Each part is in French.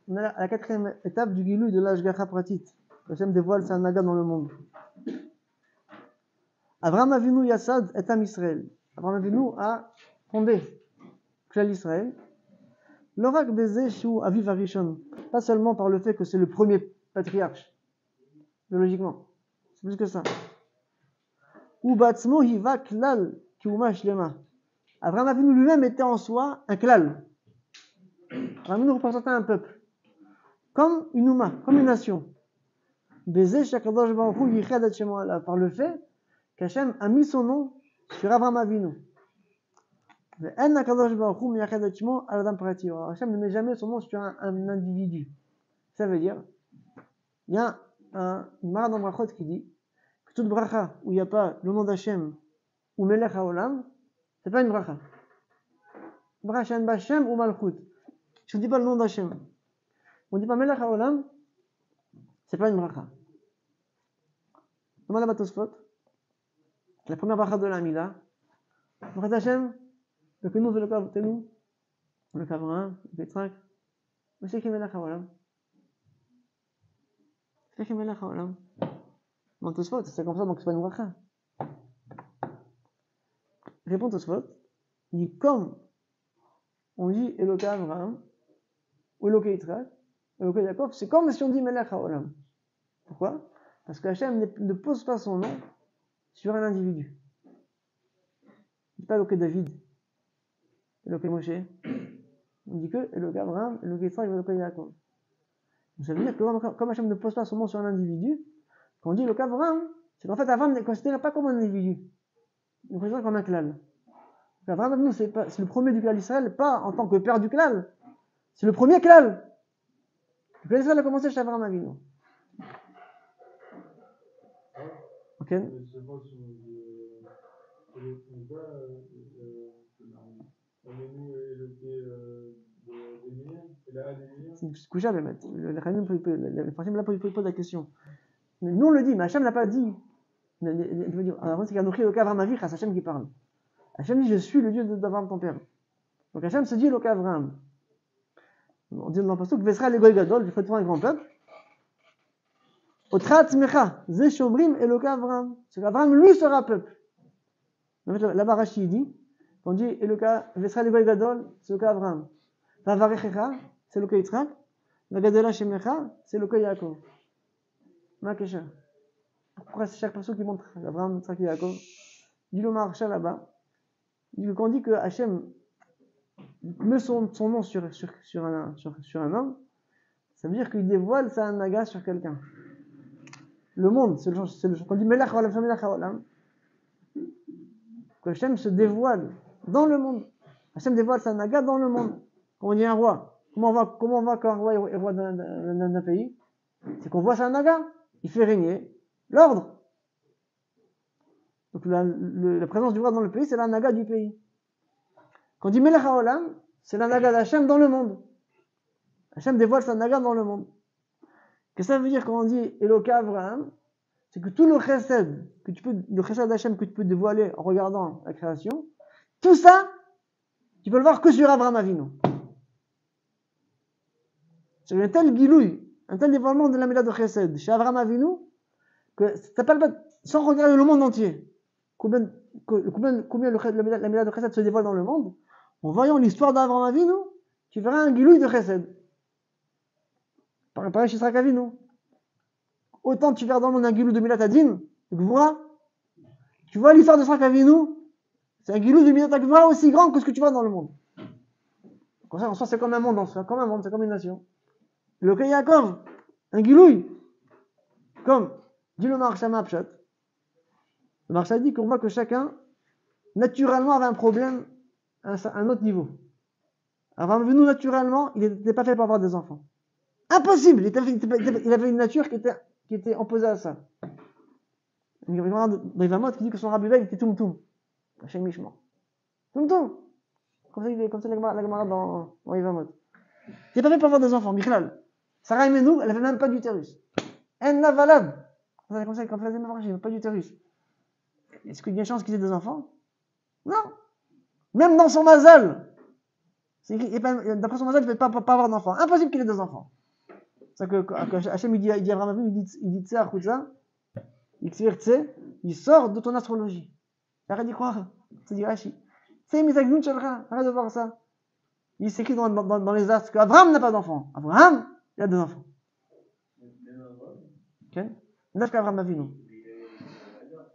On est à la quatrième étape du Gilui de l'Ashgacha Pratit. Hachem dévoile sa naga dans le monde. Avraham Avinu Yassad et Am Israël. Avraham Avinu a fondé Klal Israël. L'orak Bezeh Shu Aviv Arishon. Pas seulement par le fait que c'est le premier patriarche, biologiquement. C'est plus que ça. Ou Batzmo Hiva Klal Kiuma Shlema. Avraham Avinu lui-même était en soi un klal. Avraham Avinu représentait un peuple. Comme une Ouma, comme une nation. Bezeh Shakadosh Baruch Hu Yichad et Shemo Alav. Par le fait qu'Hachem a mis son nom sur Avraham Avinu. Hachem ne met jamais son nom sur un individu. Ça veut dire, il y a une Mara dans Brachot qui dit que toute bracha où il n'y a pas le nom d'Hachem ou Melech HaOlam, c'est pas une bracha. Bracha B'Hachem ou Malchut. Si on ne dit pas le nom d'Hachem, on ne dit pas Melech HaOlam, c'est pas une bracha. Demande à Batosfot, la première bracha de la Mila, bracha d'Hachem, le Kenou et le Kav Tenu, le Kavrin, le Petrak, mais c'est qui Melech HaOlam. C'est qui Melech HaOlam. Dans Tosfot, c'est comme ça, donc c'est pas une bracha. Répond Tosfot, il dit comme on dit Eloka Avraham, ou Eloka Yitzhak, Eloka Yaakov, c'est comme si on dit Melech HaOlam. Pourquoi? Parce que Hachem ne pose pas son nom sur un individu. Il ne dit pas Eloka David, Eloka Moshe. On dit que Eloka Avraham, Eloka Yitzhak, Eloka Yaakov. Donc ça veut dire que comme Hachem ne pose pas son nom sur un individu, quand on dit Eloka Avraham, c'est qu'en fait Avraham ne considère pas comme un individu. Il le considère comme un klal. Avraham, c'est le premier du klal d'Israël, pas en tant que père du klal. C'est le premier klal. Le klal d'Israël a commencé chez Avraham Avinu. Ok? C'est couchable, le maître. Le Khamim pose la question. Mais nous on le dit, mais Hachem ne l'a pas dit. Alors, c'est qu'Anochi Eloka Avraham Avich, c'est Hachem qui parle. Hachem dit, je suis le Dieu d'Avraham ton père. Donc Hachem se dit Eloka Avraham. On dit dans le pasuk, Vesra le Goy Gadol, je ferai de toi un grand peuple. Otrat Tzmecha, Ze Shomrim Eloka Avraham. C'est qu'Avraham, lui, sera peuple. En fait, là-bas, Rashi dit, on dit Eloka, Vesra le Goy Gadol, c'est Eloka Avraham. Vavarechecha, c'est Eloka Yitzhak. Vagadola Shemecha, c'est Eloka Yaakov. Ma Kesha. Pourquoi c'est chaque pasuk qui montre Avraham, Yitzhak et Yaakov? Dit le Maharsha là-bas. Quand on dit que Hachem met son nom sur un homme, ça veut dire qu'il dévoile sa naga sur quelqu'un. Le monde, c'est quand on dit Melech HaOlam, Melech HaOlam, que Hachem se dévoile dans le monde. Hachem dévoile sa naga dans le monde. Quand on dit un roi, comment on voit qu'un roi est roi d'un pays? C'est qu'on voit sa naga. Il fait régner l'ordre. Donc la présence du roi dans le pays, c'est la naga du pays. Quand on dit Melech HaOlam, c'est la naga d'Hachem dans le monde. Hachem dévoile sa naga dans le monde. Qu'est-ce que ça veut dire quand on dit Eloka Avraham? C'est que tout le chesed d'Hachem que tu peux dévoiler en regardant la création, tout ça, tu peux le voir que sur Avraham Avinu. C'est un tel gilouï, un tel dévoilement de la Mila de chesed chez Avraham Avinu, que ça parle pas, sans regarder le monde entier. Combien la Mila de chesed se dévoile dans le monde? En voyant l'histoire d'Avraham Avinu, tu verras un gilouï de chesed. Pareil chez Yitzhak Avinu. Autant tu verras dans le monde un gilouï de Milat Hadin, tu vois l'histoire de Yitzhak Avinu, c'est un gilouï de Milat Hadin aussi grand que ce que tu vois dans le monde. Comme ça, en soi, c'est comme un monde, c'est comme une nation. Le Kei Yaakov, un gilouï, comme dit le Maharsha Mapshat. Le Maharsha dit qu'on voit que chacun, naturellement, avait un problème à un autre niveau. Avraham Avinu, naturellement, il n'était pas fait pour avoir des enfants. Impossible! Il avait une nature qui était opposée à ça. Il y a dans Yvamot qui dit que son Rabbi Veil était Tumtum. Hachem Mishmor. Tumtum! Comme ça la Gemara dans Yvamot. Il n'était pas fait pour avoir des enfants, Michlal. Sarah Imenou, elle n'avait même pas d'utérus. En la valade. Comme ça, quand elle n'avait pas d'utérus. Est-ce qu'il y a une chance qu'ils aient des enfants? Non! Même dans son mazal, D'après son mazal, il ne peut pas avoir d'enfants. Impossible qu'il ait 2 enfants. C'est ça que Hachem il dit à Abraham Avinu, il dit Tseh Achutza, il sort de ton astrologie. Arrête d'y croire. C'est dit Rashi. C'est Misagnoun Shalcha. Arrête de voir ça. Il s'écrit dans les astres qu'Abraham n'a pas d'enfants. Abraham, il a 2 enfants. Ok? N'est-ce qu'Abraham Avinu?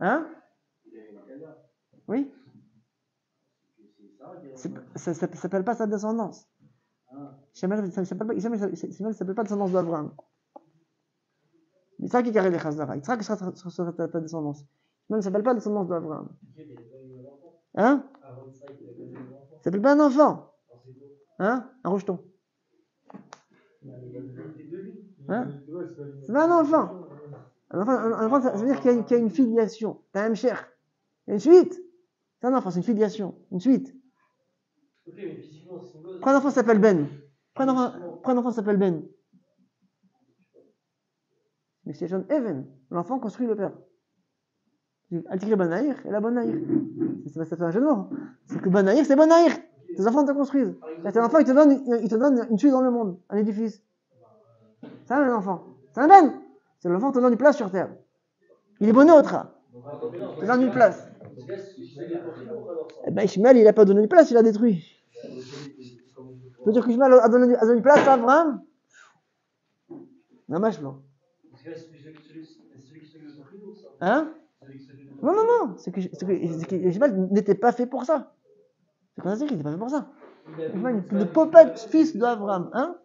Hein? Oui? Ça s'appelle pas sa descendance. Ishmael ne s'appelle pas descendance d'Abraham. Yitzhak qui carré les Chazara. Yitzhak sera ta descendance. Ishmael ne s'appelle pas descendance d'Abraham. Hein? Ça s'appelle pas un enfant. Hein? Un rejeton. Hein? C'est pas un enfant. Un enfant, ça veut dire qu'il y a une filiation. T'as un cher. Il y a une suite. C'est un enfant, c'est une filiation. Une suite. Pourquoi un enfant s'appelle Ben? Pourquoi un enfant s'appelle Ben? Mais c'est John Even. L'enfant construit le père. Al-Tikri Banaïr et la Banaïr. Ça fait un jeu de mots. C'est que Banaïr, c'est Banaïr. Tes enfants te construisent. Tes enfants, ils te donnent une suite dans le monde, un édifice. C'est un enfant. C'est un Ben. C'est l'enfant qui te donne une place sur terre. Il est bonnet au tra. Il te donne une place. Eh ben, Ishmael, il n'a pas donné une place, il a détruit. Tu veux dire qu'Ishmael a donné une place à Abraham? Non, mâche blanc. Hein? Non. C'est que Ishmael n'était pas fait pour ça. C'est quoi ça, qu'il n'était pas fait pour ça? Ishmael ne peut pas être fils d'Abraham. Hein?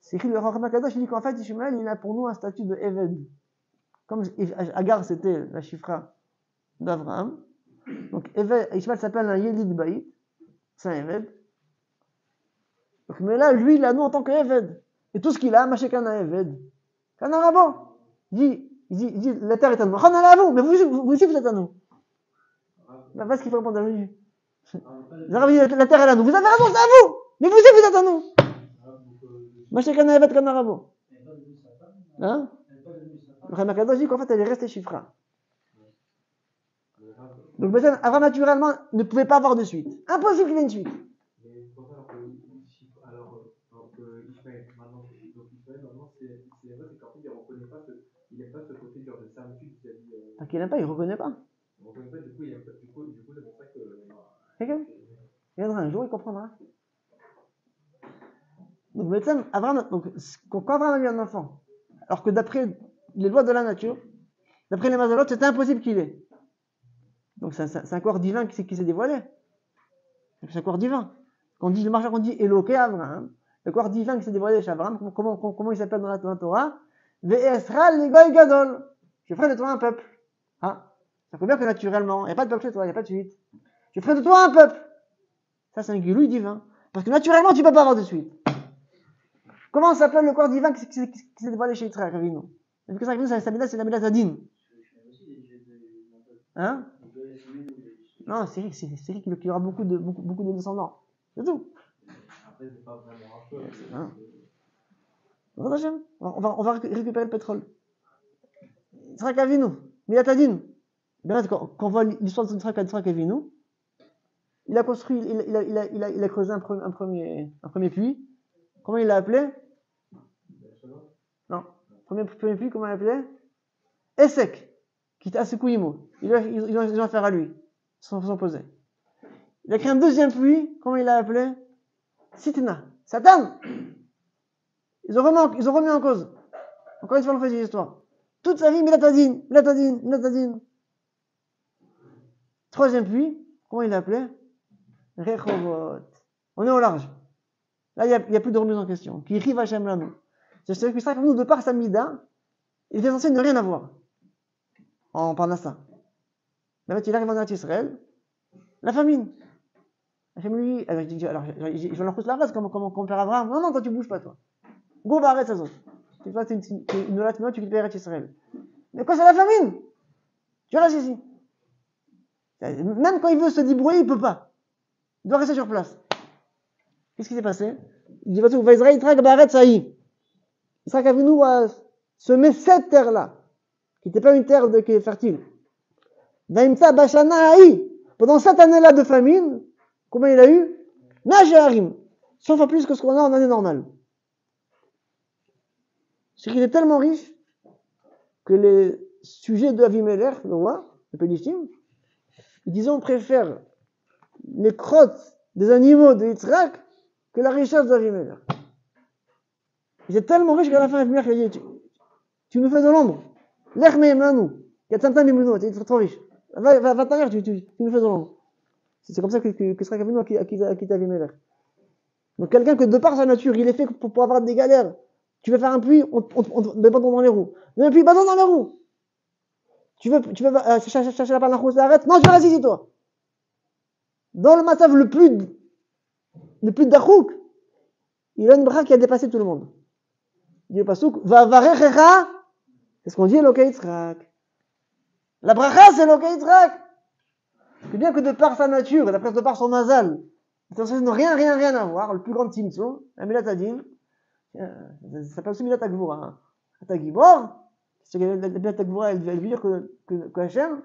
C'est écrit le Racham Akadosh, il dit qu'en fait, Ishmael, il a pour nous un statut de Eved. Comme Agar, c'était la chifra d'Abraham. Donc, Ishmael s'appelle un Yelid Baït. C'est un Eved. Donc, mais là, lui, il a nous en tant que Eved. Et tout ce qu'il a, Maché Kana Eved. Kana Rabban. Il dit, la terre est à nous. Kana à vous, mais vous aussi, vous êtes à nous. Là, voilà ce qu'il faut répondre à lui. La terre est à nous. Vous avez raison, c'est à vous. Mais vous aussi, vous êtes à nous. Maché Kana Eved, Kana Rabban. Hein? Le Ramakadosh dit qu'en fait, elle est restée chifra. Donc, Abraham, naturellement, ne pouvait pas avoir de suite. Impossible qu'il ait une suite. Mais pourquoi alors que Ishmael, maintenant, c'est qu'en fait, il reconnaît pas il n'aime pas ce côté genre de servitude vis-à-vis. Tant qu'il n'aime pas, il ne reconnaît pas. Il ne reconnaît pas, du coup, il aime pas. Du coup, c'est pour ça que. Quelqu'un? Il viendra un jour, il comprendra. Donc, Bethlehem, Abraham, quand Abraham a eu un enfant, alors que d'après les lois de la nature, d'après les mazalot, c'était impossible qu'il ait. Donc, c'est un corps divin qui s'est dévoilé. C'est un corps divin. Quand on dit, le marchand, on dit Eloké Abraham, le corps divin qui s'est dévoilé chez Abraham, comment il s'appelle dans la Torah? Ve'esra l'Egoy Gadol. Je ferai de toi un peuple. Ah, ça veut dire que naturellement, il n'y a pas de peuple chez toi, il n'y a pas de suite. Je ferai de toi un peuple. Ça, c'est un guilouille divin. Parce que naturellement, tu ne peux pas avoir de suite. Comment s'appelle le corps divin qui s'est dévoilé chez Yitzhak Avinu? Parce que ça, c'est la Milat Adin. Hein? Non, c'est vrai qu'il y aura beaucoup de descendants. C'est tout. Après, c'est pas vraiment un peu. Hein? On va récupérer le pétrole. Yitzhak Avinu, Milat Adin. Quand on voit l'histoire de Yitzhak Avinu, il a construit, il a creusé un premier puits. Comment il l'a appelé? Non. Premier puits, comment il l'a appelé? Essek. Qui était à Sekouimo. Ils ont affaire à lui. Sans poser. Il a créé un deuxième puits. Comment il l'a appelé? Sitna. Satan. Ils ont remis en cause. Encore une fois, on fait une histoire. Toute sa vie, Milatadin. Troisième puits. Comment il l'a appelé? Rechovot. On est au large. Là, il n'y a plus de remise en question. Qui rive Hachem Lanu. C'est-à-dire que ça, nous, de par sa mida, il est censé ne rien avoir. En Parnassa. Mais il arrive en Eretz Israël, la famine. Hachem lui, alors je vais leur pousser la phrase comme père Abraham. Non, toi tu bouges pas, toi. Go barret ça zone. Tu vois, c'est une note, tu quittes Eretz Israël. Mais quoi, c'est la famine? Tu restes ici. Même quand il veut se débrouiller, il peut pas. Il doit rester sur place. Qu'est-ce qui s'est passé? Il dit, va Israël, Yitzhak barret ça y. Yitzhak Avinu a semé cette terre-là, qui n'était pas une terre qui est fertile. Pendant cette année-là de famine, Combien il a eu? Najarim. 100 fois plus que ce qu'on a en année normale. C'est qu'il est tellement riche que les sujets de Avimelech, le roi, le Pélistim, ils disaient on préfère les crottes des animaux de Yitzhak que la richesse d'Avimelech. Il est tellement riche qu'à la fin, Avimelech a dit tu nous fais de l'ombre. Lech me'emanu. Tu es trop riche. Va t'arrière, tu nous fais de l'ombre. C'est comme ça que Yitzhak Avinu a quitté Avimelech. Donc quelqu'un que de par sa nature, il est fait pour avoir des galères. Tu veux faire un puits, on met pas dans les roues. Mais un puits, pas dans les roues. Tu veux chercher la parole, arrête. Non, je vais rester ici, toi. Dans le matzav le plus dachouk, il a une bracha qui a dépassé tout le monde. Il dit le pasouk, va varechecha. C'est ce qu'on dit, Elokai Yitzhak. La bracha, c'est Elokai Yitzhak. C'est bien que de par sa nature, et d'après de par son mazal, ça n'a rien à voir. Le plus grand tzimtzum, la Milat Adin, ça s'appelle aussi Milat Agvura. Atagibor, c'est que la Milat Agvura, elle veut dire que Hachem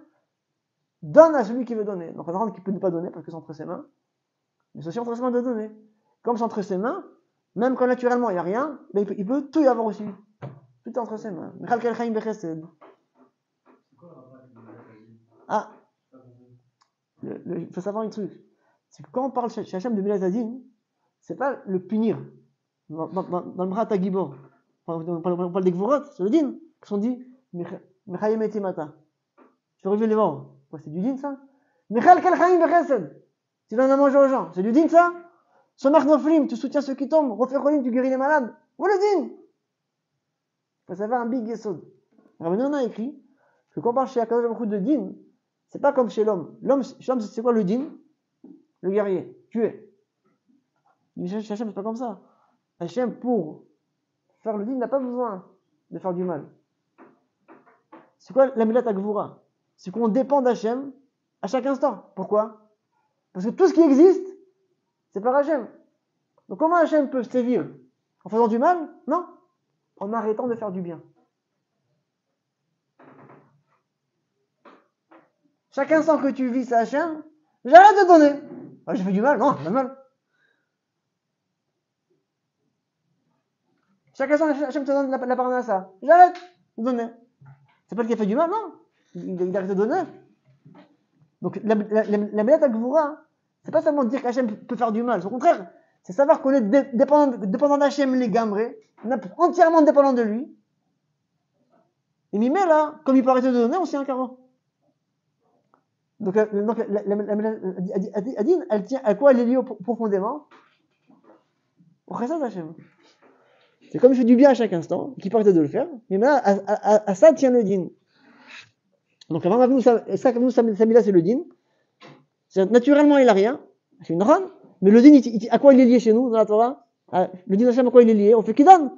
donne à celui qui veut donner. Donc on a qui peut ne pas donner parce que c'est entre ses mains, mais c'est aussi entre ses mains de donner. Comme c'est entre ses mains, même quand naturellement il n'y a rien, ben il peut tout y avoir aussi. Tout est entre ses mains. Ah, il faut savoir un truc. C'est que quand on parle chez Hachem de Milat Adin, c'est pas le punir. Dans le Brat Agibor, on parle des Gvorot, c'est le din, qui sont dit, Mechayem et Timata. Tu fais relever les morts. C'est du din ça? Mechal Kal Chaim Bechesed. Tu donnes à manger aux gens. C'est du din ça? Somach Noflim, tu soutiens ceux qui tombent. Refais Cholim, tu guéris les malades. Où le din? Il faut savoir un big yesod. Rabbeinu a écrit que quand on parle chez Akadosh Baruch Hu de din, c'est pas comme chez l'homme. L'homme, c'est quoi le din? Le guerrier, tuer. Mais chez Hachem, c'est pas comme ça. Hachem, pour faire le din, n'a pas besoin de faire du mal. C'est quoi la Milat Agvura? C'est qu'on dépend d'Hachem à chaque instant. Pourquoi? Parce que tout ce qui existe, c'est par Hachem. Donc comment Hachem peut se vivre? En faisant du mal? Non. En arrêtant de faire du bien. Chaque instant que tu vis, c'est Hachem. J'arrête de donner. Ah, j'ai fait du mal? Non, c'est pas mal. Chaque instant, Hachem te donne la parole à ça. J'arrête de donner. C'est pas le qui a fait du mal, non. Il arrête de donner. Donc la Milat Agvura, c'est pas seulement dire qu'Hachem peut faire du mal. Au contraire, c'est savoir qu'on est dépendant d'Hachem les gambrés, entièrement dépendant de lui. Et Mimé là, comme il peut arrêter de donner, on s'y carreau. Donc la Adin, elle tient à quoi elle est liée profondément? Au chesed d'Hachem. C'est comme il fait du bien à chaque instant, qu'il peut arrêter de le faire, mais maintenant, à ça tient le din. Donc, avant Samila, c'est le din. Naturellement, il n'a rien. C'est une ran. Mais le din, à quoi il est lié chez nous, dans la Torah? Le din Hachem, à quoi il est lié? On fait qu'il donne.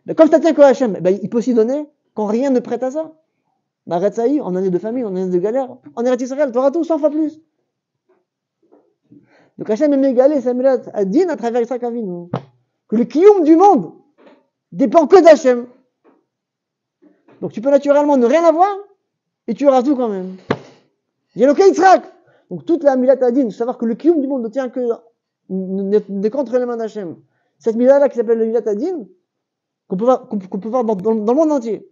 Mais comme ça tient que Hachem, il peut aussi donner quand rien ne prête à ça. Retzaï, en année de famine, en année de galère, en Eretz Israël, tu auras tout 100 fois plus. Donc Hachem est égalé, Samila a din à travers Yitzhak Avinu. Que le kiyum du monde dépend que d'Hachem. Donc tu peux naturellement ne rien avoir, et tu auras tout quand même. J'ai le Yitzhak. Donc toute la Milat Adin, savoir que le kiyum du monde ne tient que contre les mains d'Hachem. Cette Milat là qui s'appelle le Milat Adin, qu'on peut voir dans le monde entier.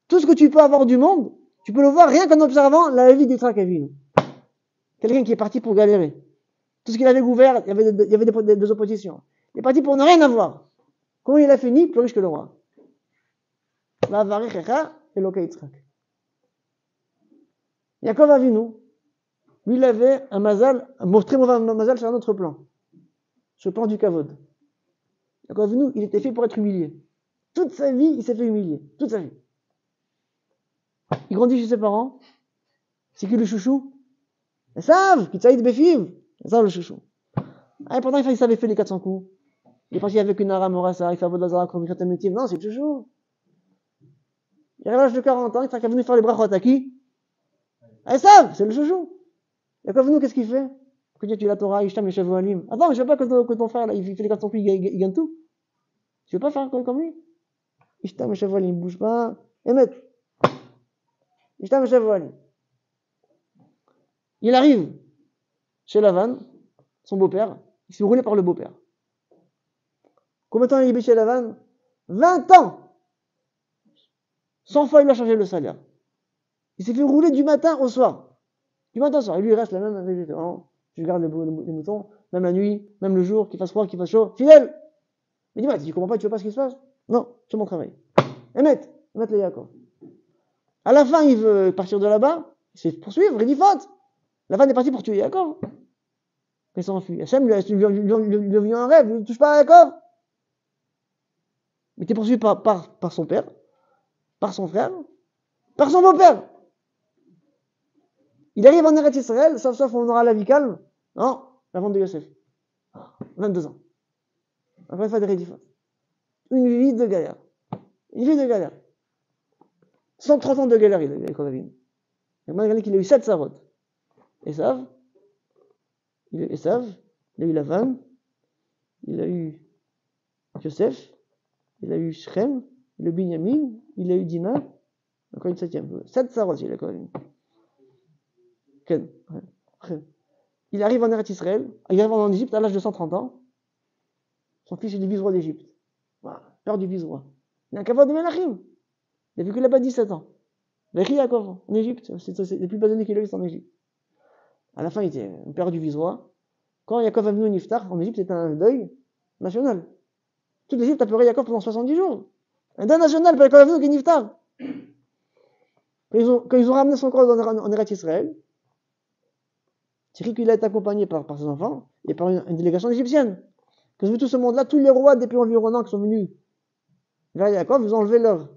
Tout ce que tu peux avoir du monde, tu peux le voir rien qu'en observant la vie d'Yitzhak Avinu. Quelqu'un qui est parti pour galérer. Tout ce qu'il avait ouvert, il y avait des oppositions. Il est parti pour ne rien avoir. Comment il a fini? Plus riche que le roi. Va varechecha Elokai Yitzhak. Yaakov Avinu, lui, il avait un mazal, un très mauvais mazal sur un autre plan. Sur le plan du kavod. Yaakov Avinu, il était fait pour être humilié. Toute sa vie, il s'est fait humilier. Toute sa vie. Il grandit chez ses parents. C'est qui le chouchou? Ils savent, qu'il t'aide Befiv. Ils savent le chouchou. Et pourtant, il savait faire les 400 coups. Il est parti avec une Aram Morassa, il fait Avodazara, comme il non, c'est le chouchou. Il arrive à l'âge de 40 ans, il est venu faire les brachot à qui? Ils savent, c'est le chouchou. Yaakov Avinu, qu'est-ce qu'il fait? Que tu la Torah, Ishtam, les Shavualim. Attends, je veux pas que ton frère, là, il fait les 400 coups, il gagne tout. Tu veux pas faire comme lui? Ishtam, les Shavualim, bouge pas. Emet. Ishtam, les Shavualim. Il arrive chez Lavan. son beau-père, il s'est roulé par le beau-père. Combien de temps il est chez Lavan? 20 ans! 100 fois il a changé le salaire. Il s'est fait rouler du matin au soir. Du matin au soir. Et lui, il reste la même avec je garde les moutons, même la nuit, même le jour, qu'il fasse froid, qu'il fasse chaud. Fidèle! Mais dis-moi, tu comprends pas, tu veux pas ce qui se passe? Non, c'est mon travail. Émet les Yaakov. À la fin, il veut partir de là-bas, il se fait poursuivre, il dit faute. Lavan est parti pour tuer Yaakov. Il s'enfuit. Hachem lui a vu un rêve, il ne touche pas à Yaakov. Il était poursuivi par son père, par son frère, par son beau-père. Il arrive en Eretz Israël, sauf on aura la vie calme. Non, la vente de Yosef. 22 ans. Encore une fois, des rédifats. Une vie de galère. Une vie de galère. 130 ans de galère, il a eu Yaakov Avinu. Et malgré qu'il a eu 7 sarot. Esav, il a eu Lavan, il a eu Yosef, il a eu Shrem, il a eu Binyamin, il a eu Dina, encore une 7e. 7 sarot, il a quand même. Il arrive en Eretz Israël, il arrive en Égypte à l'âge de 130 ans. Son fils est du vice-roi d'Égypte. Voilà, père du vice-roi. Il a un kavod de Menachim. Il a vécu là-bas 17 ans. Il a écrit Yaakov en Égypte. C'est les plus belles années qu'il a eues en Égypte. À la fin, il était le père du vice-roi. Quand Yaakov a venu au Niftar, en Égypte, c'était un deuil national. Toute l'Égypte a pleuré Yaakov pendant 70 jours. Un deuil national pour Yaakov Avinu qui est Niftar. Quand ils ont ramené son corps en Eretz Israël, c'est écrit qu'il a été accompagné par ses enfants et par une délégation égyptienne. Que tout ce monde-là, tous les rois des pays environnants qui sont venus vers Yaakov, ils ont enlevé leur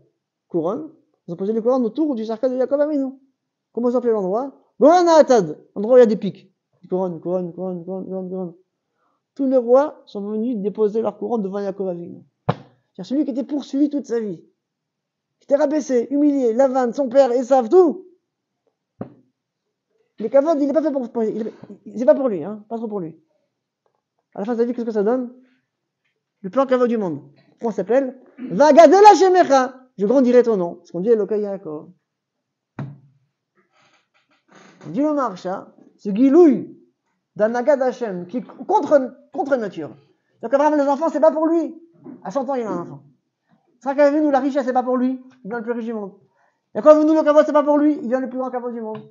couronne, ils ont posé les couronnes autour du cercueil de Yaakov Avinu. Comment ils appelaient l'endroit? Goran Atad, endroit où il y a des pics. Couronne. Tous les rois sont venus déposer leur couronne devant Yaakov Avinu. C'est celui qui était poursuivi toute sa vie, qui était rabaissé, humilié, Lavan, son père, Esav, tout. Les kavod, il n'est pas fait pour, c'est pas pour lui, hein, pas trop pour lui. À la fin de sa vie, qu'est-ce que ça donne? Le plan kavod du monde. Comment ça s'appelle? Vagadela Shemecha. Je grandirai ton nom. Ce qu'on dit Elokai Yaakov. On dit le marcha, ce guilouille d'un Agad Hashem qui est contre nature. Donc Abraham, les enfants, c'est pas pour lui. À 100 ans, il a un enfant. Sera qu'avec nous, la richesse, c'est pas pour lui. Il devient le plus riche du monde. Et quand nous, le kavod, c'est pas pour lui. Il devient le plus grand kavod du monde.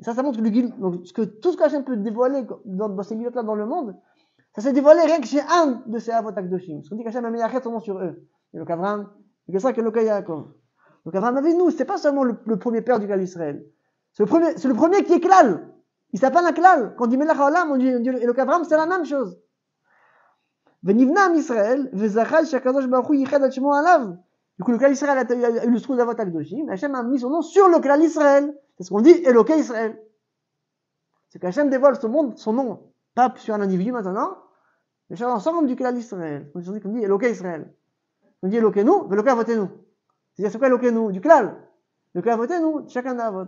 Et ça montre que le guil, donc tout ce qu'Hachem peut dévoiler dans ces milieux-là dans le monde, ça s'est dévoilé rien que chez un de ces Avot HaKadoshim. Parce qu'on dit qu'Hachem a mis son nom sur eux. Et le Kavram, c'est ça que le Yaakov. Donc Abraham avec nous, c'est pas seulement le premier père du Klal Israël. C'est le premier qui est Klal. Il s'appelle un Klal. Quand on dit Melech HaOlam, on dit et le Kavram, c'est la même chose. Venivnam Israël, Vezachal Shakadosh Baruch Hu Yichad Shemo Alav. Du coup, le Klal Israël a eu le trou d'Avot HaKadoshim. Hachem a mis son nom sur le Klal Israël. C'est ce qu'on dit Elokai Israël. C'est qu'Hachem dévoile son nom, pas sur un individu maintenant, mais sur l'ensemble du Klal Israël. On dit Elokai Israël. On dit Elokeinu, Elokai Avotenu. C'est-à-dire, c'est quoi Elokeinu? Du Klal. Elokai Avotenu, chacun d'Avot.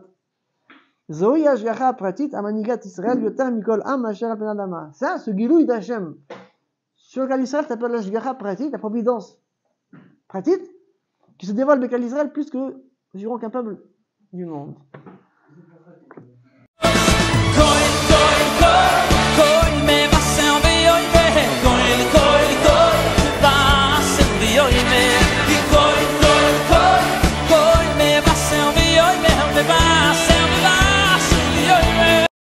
Zohi Hashgacha Pratit, Amanigat Israël, Yotam Mikol Am, Asher Al Penadama. Ça, ce guilouille d'Hachem sur le Klal Israël s'appelle la Hashgacha Pratit, la providence Pratit, qui se dévoile le Klal Israël plus que, je dirais, qu'un peuple du monde.